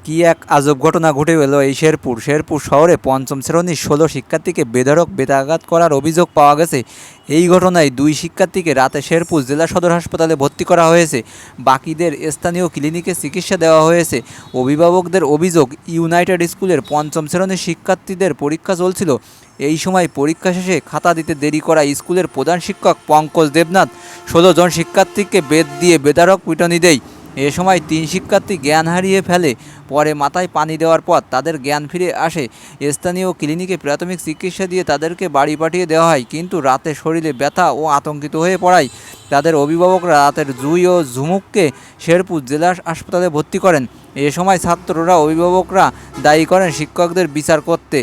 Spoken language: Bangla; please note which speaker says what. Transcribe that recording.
Speaker 1: কি এক আজব ঘটনা ঘটে গেল এই শেরপুর শহরে পঞ্চম শ্রেণীর ১৬ শিক্ষার্থীকে বেধড়ক বেত্রাঘাত করার অভিযোগ পাওয়া গেছে। এই ঘটনায় দুই শিক্ষার্থীকে রাতে শেরপুর জেলা সদর হাসপাতালে ভর্তি করা হয়েছে। বাকিদের স্থানীয় ক্লিনিকে চিকিৎসা দেওয়া হয়েছে। অভিভাবকদের অভিযোগ, ইউনাইটেড স্কুলের পঞ্চম শ্রেণীর শিক্ষার্থীদের পরীক্ষা চলছিল। এই সময় পরীক্ষা শেষে খাতা দিতে দেরি করা স্কুলের প্রধান শিক্ষক পঙ্কজ দেবনাথ ১৬ জন শিক্ষার্থীকে বেত দিয়ে বেধড়ক পিটুনি দেয়। এ সময় ৩ শিক্ষার্থী জ্ঞান হারিয়ে ফেলে। পরে মাথায় পানি দেওয়ার পর তাদের জ্ঞান ফিরে আসে। স্থানীয় ক্লিনিকে প্রাথমিক চিকিৎসা দিয়ে তাদেরকে বাড়ি পাঠিয়ে দেওয়া হয়, কিন্তু রাতে শরীরে ব্যথা ও আতঙ্কিত হয়ে পড়ায় তাদের অভিভাবকরা রাতের জুই ও ঝুমুককে শেরপুর জেলা হাসপাতালে ভর্তি করেন। এ সময় ছাত্ররা অভিভাবকরা দায়ী করেন শিক্ষকদের বিচার করতে।